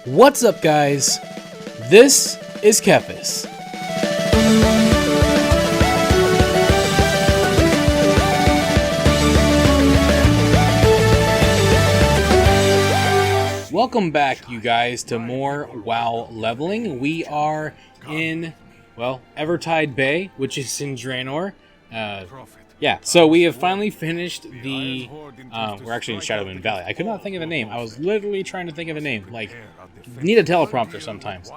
What's up, guys? This is Kephas. Welcome back, you guys, to more WoW leveling. We are in, well, Evertide Bay, which is in Draenor. Yeah, so we have finally finished the, we're actually in Shadowlands Valley. I could not think of a name. I was literally trying to think of a name. Like, need a teleprompter sometimes.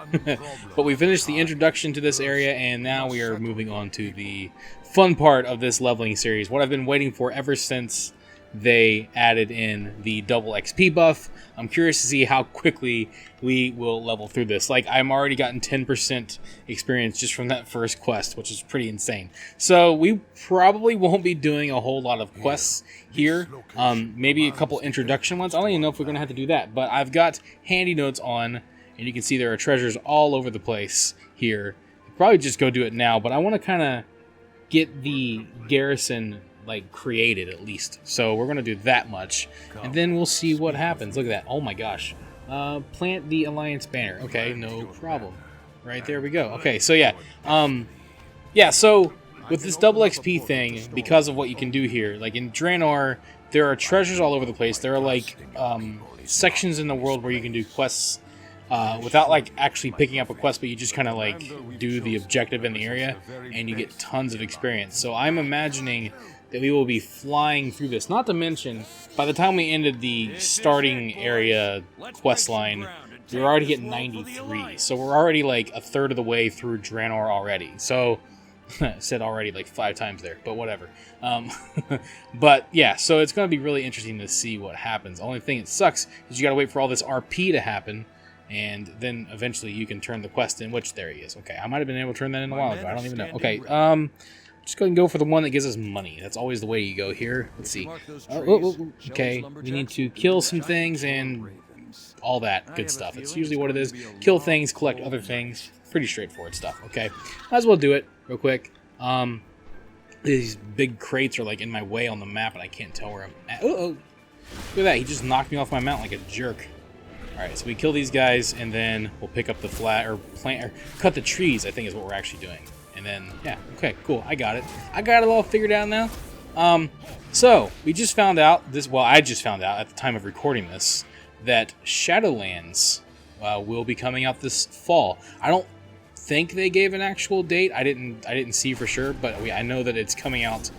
But we finished the introduction to this area, and now we are moving on to the fun part of this leveling series. What I've been waiting for ever since they added in the double XP buff. I'm curious to see how quickly we will level through this. Like, I'm already gotten 10% experience just from that first quest, which is pretty insane. So we probably won't be doing a whole lot of quests here. Maybe a couple introduction ones. I don't even know if we're going to have to do that, but I've got handy notes on, and you can see there are treasures all over the place here. I'll probably just go do it now, but I want to kind of get the garrison like created at least, so we're gonna do that much, and then we'll see what happens. Look at that! Oh my gosh! Plant the alliance banner. Okay, no problem. Right there we go. Okay, so yeah, So with this double XP thing, because of what you can do here, like in Draenor, there are treasures all over the place. There are like sections in the world where you can do quests without like actually picking up a quest, but you just kind of like do the objective in the area, and you get tons of experience. So I'm imagining that we will be flying through this. Not to mention, by the time we ended the starting area quest line, we were already getting 93. So we're already like a third of the way through Draenor already. So, I said already like 5 times there, but whatever. But yeah, so it's going to be really interesting to see what happens. The only thing that sucks is you got to wait for all this RP to happen, and then eventually you can turn the quest in, which there he is. Okay, I might have been able to turn that in a while ago. I don't even know. Okay, just go and go for the one that gives us money. That's always the way you go here. Let's see. Okay, we need to kill some things and all that good stuff. It's usually what it is. Kill things, collect other things. Pretty straightforward stuff. Okay, might as well do it real quick. These big crates are like in my way on the map, and I can't tell where I'm at. Look at that. He just knocked me off my mount like a jerk. Alright, so we kill these guys, and then we'll pick up the flat, or plant, or cut the trees, I think is what we're actually doing. And then, yeah, okay, cool, I got it. I got it all figured out now. So, we just found out, I just found out at the time of recording this, that Shadowlands will be coming out this fall. I don't think they gave an actual date. I didn't see for sure, but I know that it's coming out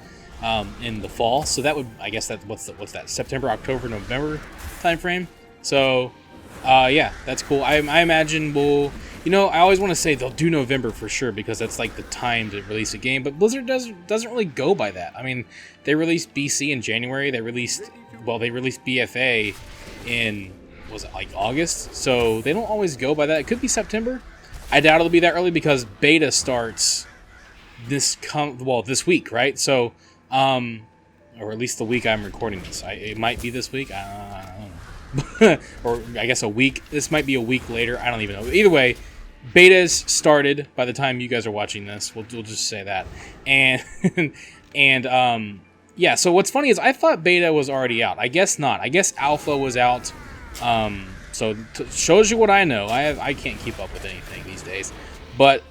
in the fall. So that would, I guess that's, what's that, September, October, November time frame? So, yeah, that's cool. I imagine we'll... You know, I always want to say they'll do November for sure because that's like the time to release a game, but Blizzard doesn't really go by that. I mean, they released BC in January. They released BFA in, was it like August? So they don't always go by that. It could be September. I doubt it'll be that early because beta starts this week, right? So, or at least the week I'm recording this. It might be this week. I don't know. Or I guess a week. This might be a week later. I don't even know. Either way, beta's started by the time you guys are watching this. We'll just say that. And yeah, so what's funny is I thought beta was already out. I guess not. I guess alpha was out. So shows you what I know. I can't keep up with anything these days. But,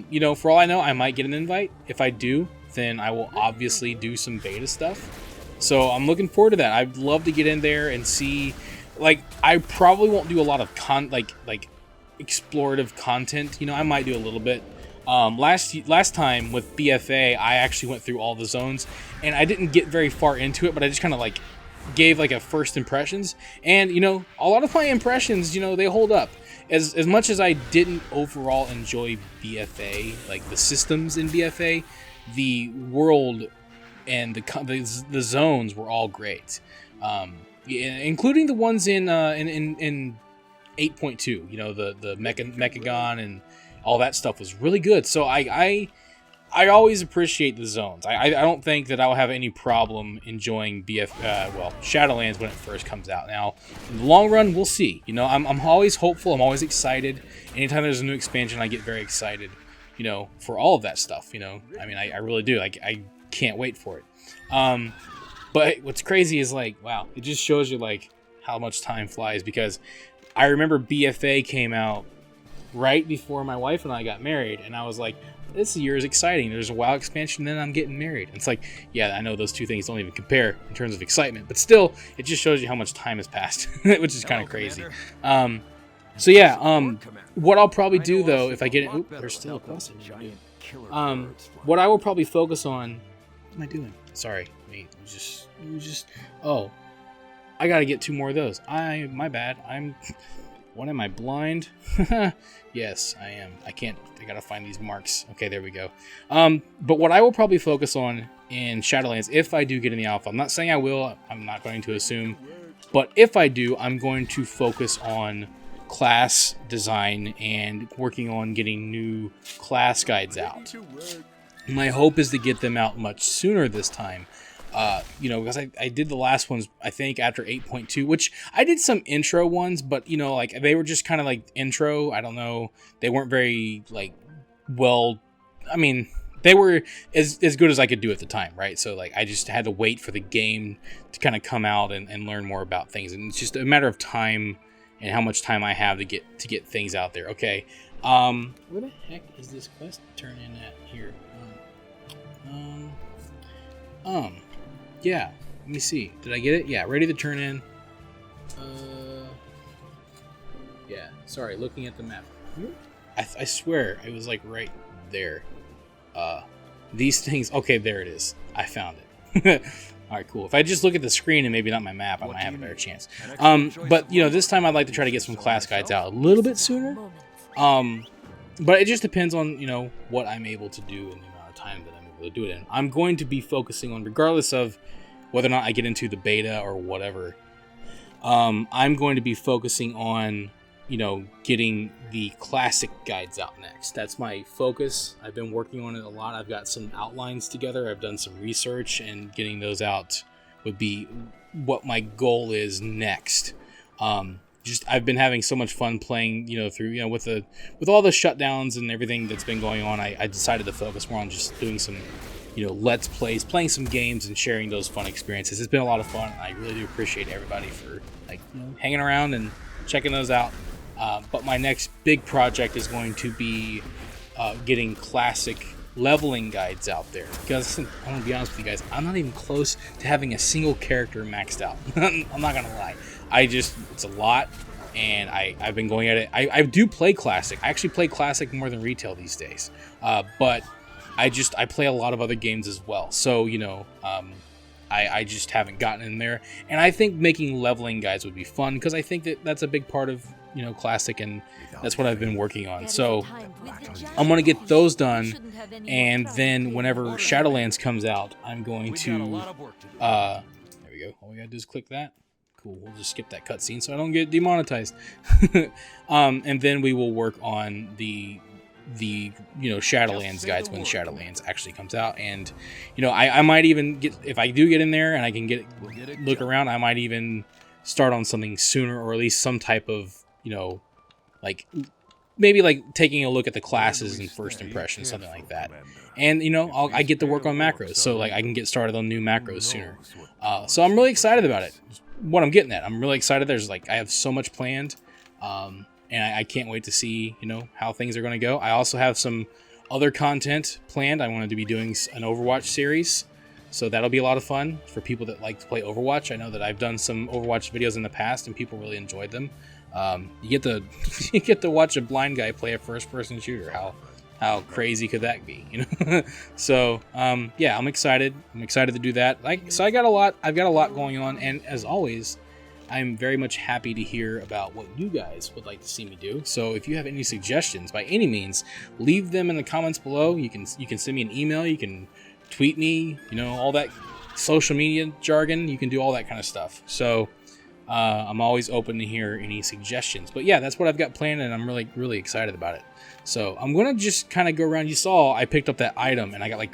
you know, for all I know, I might get an invite. If I do, then I will obviously do some beta stuff. So I'm looking forward to that. I'd love to get in there and see... Like, I probably won't do a lot of like explorative content. You know, I might do a little bit. Last time with BFA, I actually went through all the zones, and I didn't get very far into it, but I just kind of like gave like a first impressions. And you know, a lot of my impressions, you know, they hold up. As much as I didn't overall enjoy BFA, like the systems in BFA, the world and the zones were all great. Including the ones in 8.2, you know, the Mechagon and all that stuff was really good. So I always appreciate the zones. I don't think that I'll have any problem enjoying Shadowlands when it first comes out. Now, in the long run, we'll see. You know, I'm always hopeful. I'm always excited. Anytime there's a new expansion, I get very excited, you know, for all of that stuff. You know, I mean, I really do. I can't wait for it. But what's crazy is like, wow, it just shows you like how much time flies because I remember BFA came out right before my wife and I got married, and I was like, this year is exciting. There's a WoW expansion, then I'm getting married. It's like, yeah, I know those two things don't even compare in terms of excitement, but still, it just shows you how much time has passed, which is kind of crazy. So yeah, what I'll probably do though, if I get it, oop, there's still a quest. What I will probably focus on, what am I doing? Sorry, mate, oh, I gotta get 2 more of those. My bad. What am I, blind? Yes, I am. I gotta find these marks. Okay, there we go. But what I will probably focus on in Shadowlands, if I do get in the alpha, I'm not saying I will, I'm not going to assume, but if I do, I'm going to focus on class design and working on getting new class guides out. My hope is to get them out much sooner this time. Because I did the last ones, I think, after 8.2, which I did some intro ones, but, like, they were just kind of, like, intro. I don't know. They weren't very, like, well, I mean, they were as good as I could do at the time, right? So, like, I just had to wait for the game to kind of come out and learn more about things. And it's just a matter of time and how much time I have to get things out there. Okay. Where the heck is this quest turn in at here? Yeah, let me see. Did I get it? Yeah, ready to turn in. Yeah, sorry, looking at the map. I swear it was like right there. These things, okay, there it is. I found it. All right, cool. If I just look at the screen and maybe not my map, I might have a better chance. But, this time I'd like to try to get some class guides out a little bit sooner. But it just depends on, what I'm able to do and the amount of time that I'm able to do it in. I'm going to be focusing on, regardless of whether or not I get into the beta or whatever, I'm going to be focusing on, getting the classic guides out next. That's my focus. I've been working on it a lot. I've got some outlines together. I've done some research, and getting those out would be what my goal is next. I've been having so much fun playing, through, with all the shutdowns and everything that's been going on. I decided to focus more on just doing some, let's plays, playing some games and sharing those fun experiences. It's been a lot of fun. I really do appreciate everybody for hanging around and checking those out. But my next big project is going to be getting classic leveling guides out there, because I'm gonna be honest with you guys, I'm not even close to having a single character maxed out. I'm not gonna lie. It's a lot, and I've been going at it. I do play classic. I actually play classic more than retail these days. But I play a lot of other games as well. So, I just haven't gotten in there. And I think making leveling guides would be fun, because I think that's a big part of, classic, and that's what I've been working on. So I'm going to get those done, and then whenever Shadowlands comes out, I'm going to, there we go. All we got to do is click that. Cool. We'll just skip that cutscene so I don't get demonetized. And then we will work on the Shadowlands guides when Shadowlands actually comes out. And I might even get, if I do get in there and I can look around, I might even start on something sooner, or at least some type of maybe taking a look at the classes and first impressions, something like that. And I get to work on macros, so I can get started on new macros sooner. So I'm really excited about it. What I'm getting at, I'm really excited. There's I have so much planned. And I can't wait to see, how things are going to go. I also have some other content planned. I wanted to be doing an Overwatch series, so that'll be a lot of fun for people that like to play Overwatch. I know that I've done some Overwatch videos in the past, and people really enjoyed them. You get to watch a blind guy play a first-person shooter. How crazy could that be? So yeah, I'm excited. I'm excited to do that. I've got a lot going on, and as always, I'm very much happy to hear about what you guys would like to see me do. So if you have any suggestions, by any means, leave them in the comments below. You can send me an email. You can tweet me. All that social media jargon. You can do all that kind of stuff. So I'm always open to hear any suggestions. But yeah, that's what I've got planned, and I'm really, really excited about it. So I'm gonna just kind of go around. You saw I picked up that item, and I got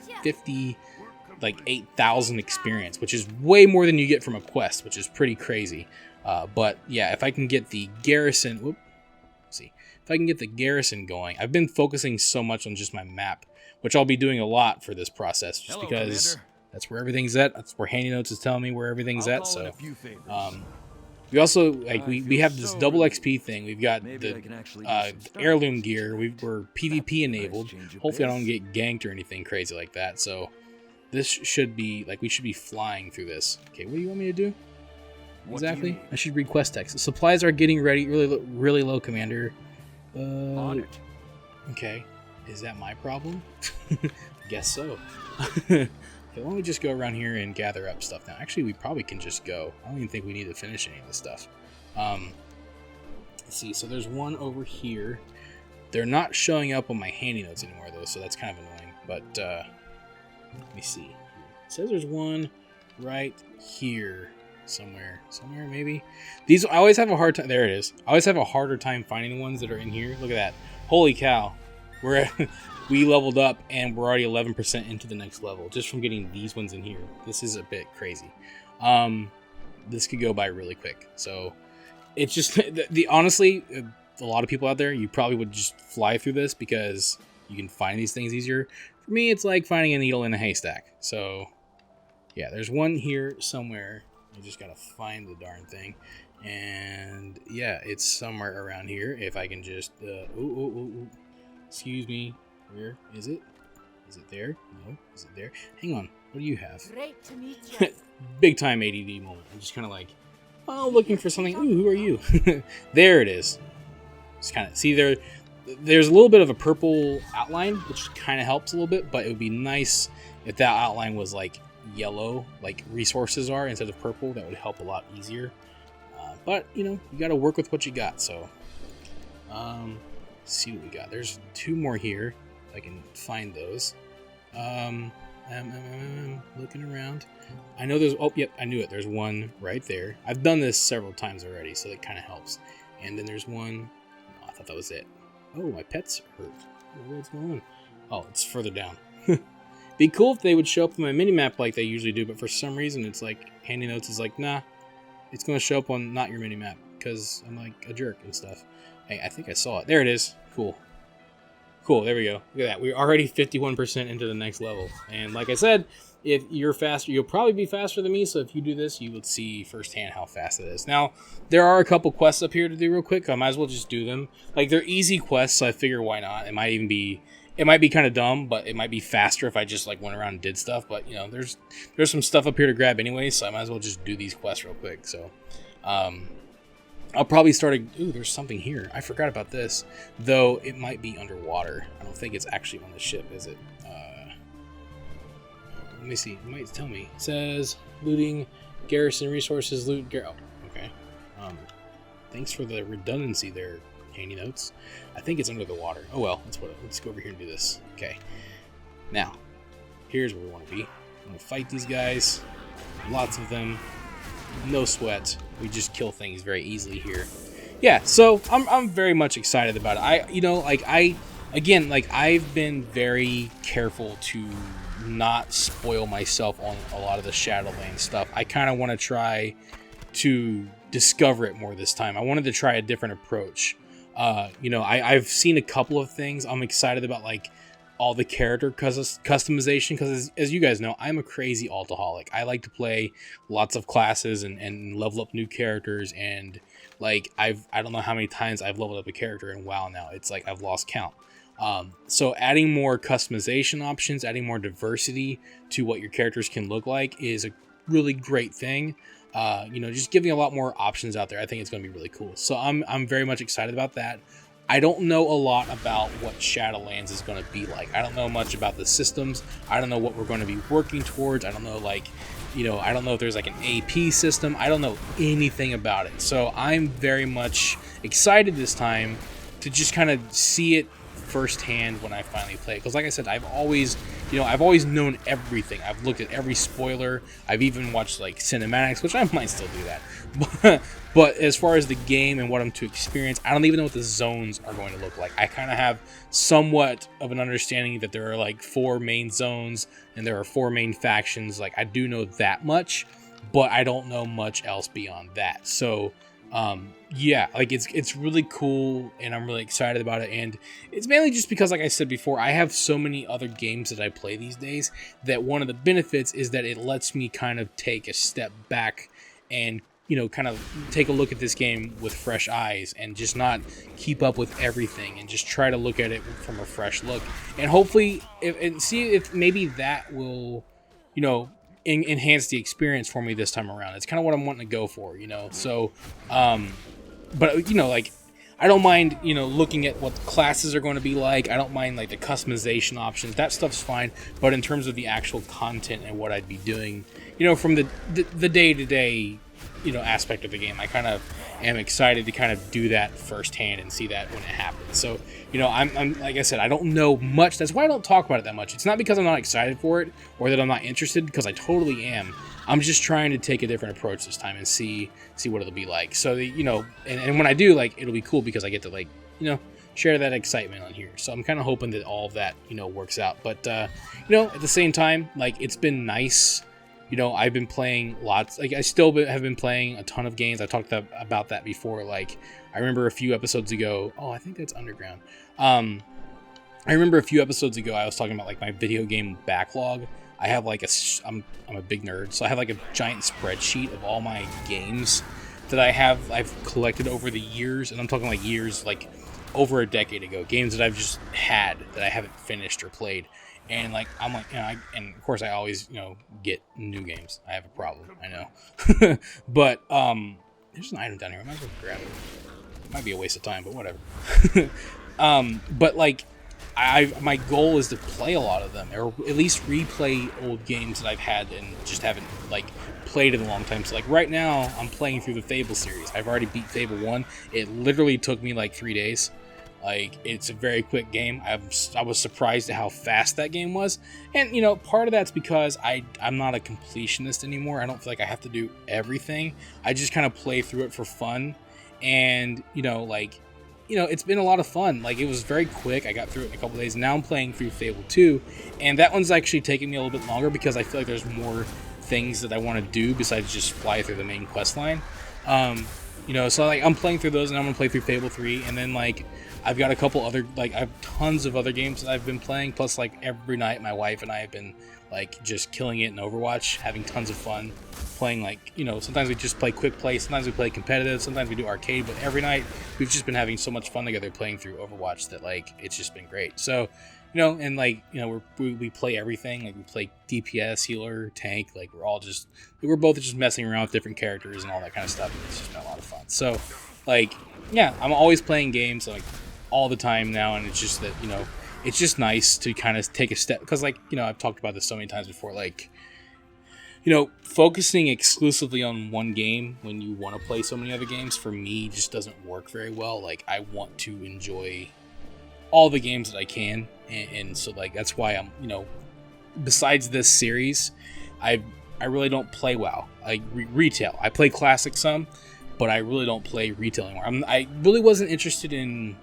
8,000 experience, which is way more than you get from a quest, which is pretty crazy. But yeah, if I can get the garrison, if I can get the garrison going, I've been focusing so much on just my map, which I'll be doing a lot for this process, just because Commander. That's where everything's at. That's where Handy Notes is telling me where everything's at. So, We also, like, we have this double XP thing. We've got the heirloom gear. We're PvP enabled. Hopefully I don't get ganked or anything crazy like that. So this should be, like, we should be flying through this. Okay, what do you want me to do? Exactly. I should read quest text. Supplies are getting ready. Really low, Commander. On it. Okay. Is that my problem? Guess so. Okay, why don't we just go around here and gather up stuff now? Actually, we probably can just go. I don't even think we need to finish any of this stuff. Let's see. So there's one over here. They're not showing up on my handy notes anymore, though, so that's kind of annoying. But let me see. It says there's one right here. Somewhere maybe. These, I always have a hard time. There it is. I always have a harder time finding ones that are in here. Look at that. Holy cow. We leveled up and we're already 11% into the next level just from getting these ones in here. This is a bit crazy. This could go by really quick. So it's just honestly, a lot of people out there, you probably would just fly through this because you can find these things easier. For me, it's like finding a needle in a haystack. So yeah, there's one here somewhere. I just gotta find the darn thing, and yeah, it's somewhere around here. If I can just, excuse me, where is it? Is it there? No, is it there? Hang on, what do you have? Great to meet you. Big time ADD moment. I'm just kind of like, oh, looking for something. Ooh, who are you? There it is. Just kind of see there. There's a little bit of a purple outline, which kind of helps a little bit, but it would be nice if that outline was like yellow, like resources are, instead of purple. That would help a lot easier. But you know, you got to work with what you got. So let's see what we got. There's two more here if I can find those. Looking around. I know there's, oh yep, I knew it. There's one right there. I've done this several times already, so that kind of helps. And then there's one, oh, I thought that was it. Oh, my pet's hurt. What's going on? Oh, it's further down. Be cool if they would show up on my minimap like they usually do, but for some reason it's like handy notes is like, nah, it's going to show up on not your minimap because I'm like a jerk and stuff. Hey, I think I saw it. There it is. Cool. Cool, there we go. Look at that. We're already 51% into the next level. And like I said, if you're faster, you'll probably be faster than me, so if you do this, you would see firsthand how fast it is. Now, there are a couple quests up here to do real quick. I might as well just do them. Like, they're easy quests, so I figure why not. It might be kind of dumb, but it might be faster if I just like went around and did stuff. But you know, there's some stuff up here to grab anyway, so I might as well just do these quests real quick. So I'll probably start ooh, there's something here. I forgot about this, though it might be underwater. I don't think it's actually on the ship, is it? Let me see. It might tell me. It says looting, garrison resources, loot, oh, okay. Thanks for the redundancy there, handy notes. I think it's under the water. Oh well, let's go over here and do this. Okay. Now, here's where we want to be. I'm gonna fight these guys. Lots of them. No sweat. We just kill things very easily here. Yeah, so I'm very much excited about it. I've been very careful to not spoil myself on a lot of the Shadowlands stuff. I kind of want to try to discover it more this time. I wanted to try a different approach. I've seen a couple of things. I'm excited about like all the character customization because as you guys know, I'm a crazy altaholic. I like to play lots of classes and level up new characters, and like I don't know how many times I've leveled up a character in WoW now. It's like I've lost count. So adding more customization options, adding more diversity to what your characters can look like is a really great thing. Just giving a lot more options out there. I think it's going to be really cool. So I'm very much excited about that. I don't know a lot about what Shadowlands is going to be like. I don't know much about the systems. I don't know what we're going to be working towards. I don't know I don't know if there's like an AP system. I don't know anything about it. So I'm very much excited this time to just kind of see it firsthand when I finally play it. Because like I said, I've always known everything. I've looked at every spoiler. I've even watched like cinematics, which I might still do that. But as far as the game and what I'm to experience, I don't even know what the zones are going to look like. I kind of have somewhat of an understanding that there are like 4 main zones and there are 4 main factions. Like I do know that much, but I don't know much else beyond that. So yeah, like it's really cool and I'm really excited about it. And it's mainly just because, like I said before, I have so many other games that I play these days that one of the benefits is that it lets me kind of take a step back and kind of take a look at this game with fresh eyes and just not keep up with everything and just try to look at it from a fresh look. And hopefully, see if maybe that will, enhance the experience for me this time around. It's kind of what I'm wanting to go for, So, but, like, I don't mind, looking at what the classes are going to be like. I don't mind, like, the customization options. That stuff's fine. But in terms of the actual content and what I'd be doing, from the day-to-day, aspect of the game, I kind of am excited to kind of do that firsthand and see that when it happens. So, I'm like I said, I don't know much. That's why I don't talk about it that much. It's not because I'm not excited for it or that I'm not interested, because I totally am. I'm just trying to take a different approach this time and see what it'll be like. So, and when I do, like, it'll be cool because I get to, like, share that excitement on here. So I'm kind of hoping that all of that, works out. But, at the same time, like, it's been nice. I've been playing lots. Like, I still have been playing a ton of games. I talked about that before. Like, I remember a few episodes ago. Oh, I think that's Underground. I remember a few episodes ago I was talking about, like, my video game backlog. I have, like, I'm a big nerd, so I have, like, a giant spreadsheet of all my games that I've collected over the years, and I'm talking, like, years, like, over a decade ago. Games that I've just had that I haven't finished or played. And, like, I'm like, and of course I always, get new games. I have a problem, I know. But, there's an item down here. I might as well grab it. It might be a waste of time, but whatever. But, like, my goal is to play a lot of them, or at least replay old games that I've had and just haven't, like, played in a long time. So, like, right now, I'm playing through the Fable series. I've already beat Fable 1. It literally took me, like, 3 days. Like, it's a very quick game. I was surprised at how fast that game was. And, part of that's because I'm not a completionist anymore. I don't feel like I have to do everything. I just kind of play through it for fun. And, it's been a lot of fun. Like, it was very quick. I got through it in a couple days. Now I'm playing through Fable 2. And that one's actually taking me a little bit longer because I feel like there's more things that I want to do besides just fly through the main quest line. So, like, I'm playing through those, and I'm going to play through Fable 3. And then, like, I've got a couple other, like, I have tons of other games that I've been playing. Plus, like, every night my wife and I have been, like, just killing it in Overwatch, having tons of fun playing. Like, sometimes we just play quick play, sometimes we play competitive, sometimes we do arcade, but every night we've just been having so much fun together playing through Overwatch that, like, it's just been great. So, and, like, we play everything. Like, we play DPS, healer, tank. Like, we're both just messing around with different characters and all that kind of stuff. And it's just been a lot of fun. So, like, yeah, I'm always playing games, like, all the time now, and it's just that, it's just nice to kind of take a step, because, like, I've talked about this so many times before, like, focusing exclusively on one game when you want to play so many other games, for me, just doesn't work very well. Like, I want to enjoy all the games that I can, and so, like, that's why I'm, besides this series, I really don't play WoW. I retail. I play Classic some, but I really don't play retail anymore. I really wasn't interested in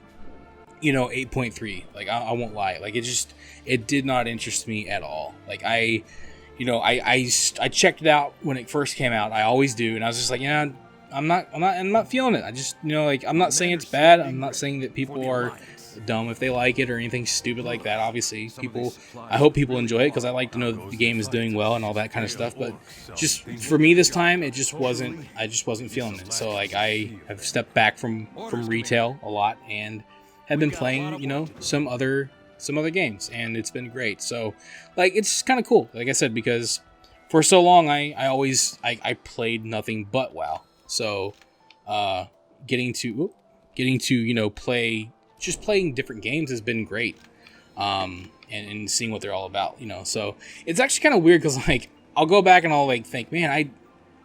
8.3. Like, I won't lie. Like, it did not interest me at all. Like, I checked it out when it first came out. I always do, and I was just like, I'm not feeling it. I just, like, I'm not saying it's bad. I'm not saying that people are dumb if they like it or anything stupid like that. Obviously, I hope people enjoy it, because I like to know that the game is doing well and all that kind of stuff. But just for me this time, I just wasn't feeling it. So, like, I have stepped back from retail a lot and have been playing, some other games, and it's been great. So, like, it's kind of cool, like I said, because for so long I played nothing but WoW. So, getting to playing different games has been great. And seeing what they're all about, So it's actually kind of weird, because, like, I'll go back and I'll, like, think, man,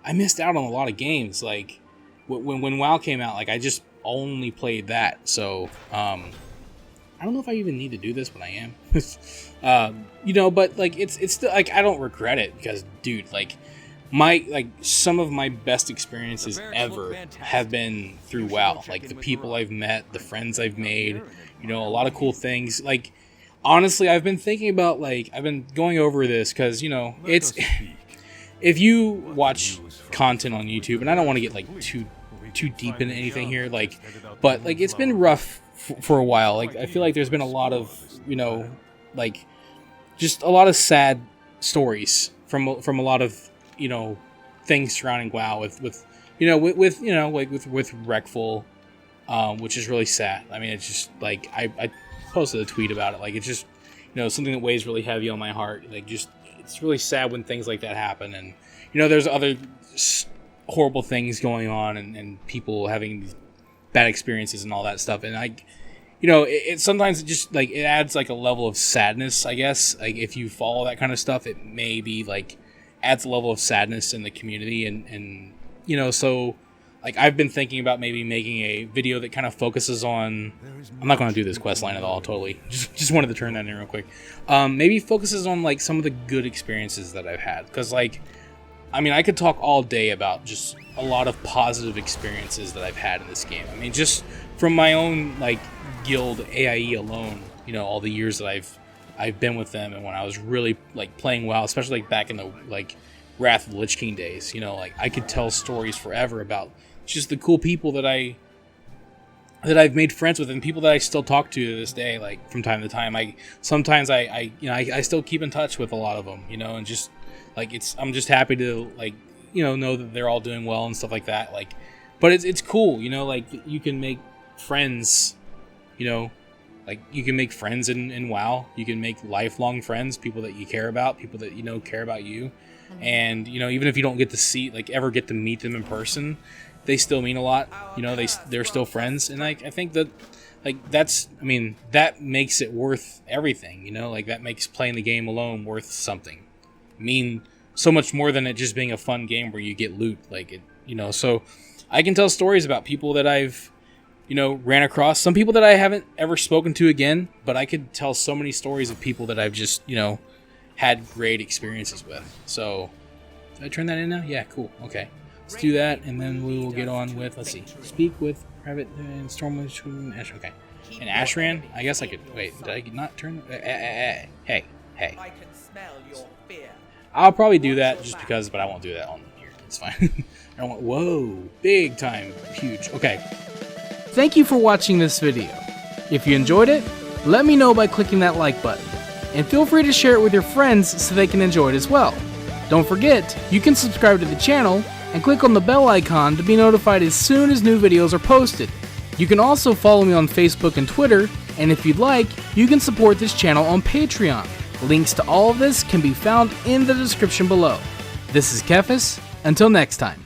I missed out on a lot of games. Like, when WoW came out, like, I just only played that. So, I don't know if I even need to do this, but I am. But, like, it's still, like, I don't regret it, because, dude, like, some of my best experiences ever have been through WoW. Like, the people I've met, the friends I've made, a lot of cool things. Like, honestly, I've been thinking about, like, I've been going over this, because, it's, if you watch content on YouTube, and I don't want to get, like, too deep into anything here, like, but, like, it's been rough for a while. Like, I feel like there's been a lot of, like, just a lot of sad stories from a lot of, things surrounding WoW with you know, with you know, like with Wreckful, which is really sad. I mean, it's just like I posted a tweet about it. Like, it's just, you know, something that weighs really heavy on my heart. Like, just, it's really sad when things like that happen. And, you know, there's other horrible things going on, and people having bad experiences and all that stuff. And you know, it sometimes it just, like, it adds like a level of sadness, I guess. Like, if you follow that kind of stuff, it may be like adds a level of sadness in the community. And you know, so like, I've been thinking about maybe making a video that kind of focuses on, I'm not going to do this quest line at all, totally. Just wanted to turn that in real quick. Maybe focuses on like some of the good experiences that I've had. Because, like, I mean, I could talk all day about just a lot of positive experiences that I've had in this game. I mean, just from my own, like, guild AIE alone, you know, all the years that I've been with them, and when I was really, like, playing WoW, especially like back in the, like, Wrath of the Lich King days, you know, like, I could tell stories forever about just the cool people that I've made friends with, and people that I still talk to this day, like, from time to time. Sometimes I you know, I still keep in touch with a lot of them, you know, and just, like, I'm just happy to, like, you know that they're all doing well and stuff like that. Like, but it's cool, you know, like, you can make friends, you know, like, you can make friends in WoW. You can make lifelong friends, people that you care about, people that, you know, care about you. And, you know, even if you don't get to see, like, ever get to meet them in person, they still mean a lot. You know, they're still friends. And, like, I think that, like, that's, I mean, that makes it worth everything, you know? Like, that makes playing the game alone worth something. I mean, so much more than it just being a fun game where you get loot. Like, it, you know, so I can tell stories about people that I've, you know, ran across. Some people that I haven't ever spoken to again, but I could tell so many stories of people that I've just, you know, had great experiences with. So, did I turn that in now? Yeah, cool. Okay. Let's do that, and then we will get on with, let's see, speak with Private and Stormwitch and Ash. Okay. And Ashran? I guess I could, wait, did I not turn? Hey. I can smell your fear. I'll probably do that just because, but I won't do that on here. It's fine. I don't want, whoa, big time, huge. Okay. Thank you for watching this video. If you enjoyed it, let me know by clicking that like button. And feel free to share it with your friends so they can enjoy it as well. Don't forget, you can subscribe to the channel and click on the bell icon to be notified as soon as new videos are posted. You can also follow me on Facebook and Twitter, and if you'd like, you can support this channel on Patreon. Links to all of this can be found in the description below. This is Kephas. Until next time.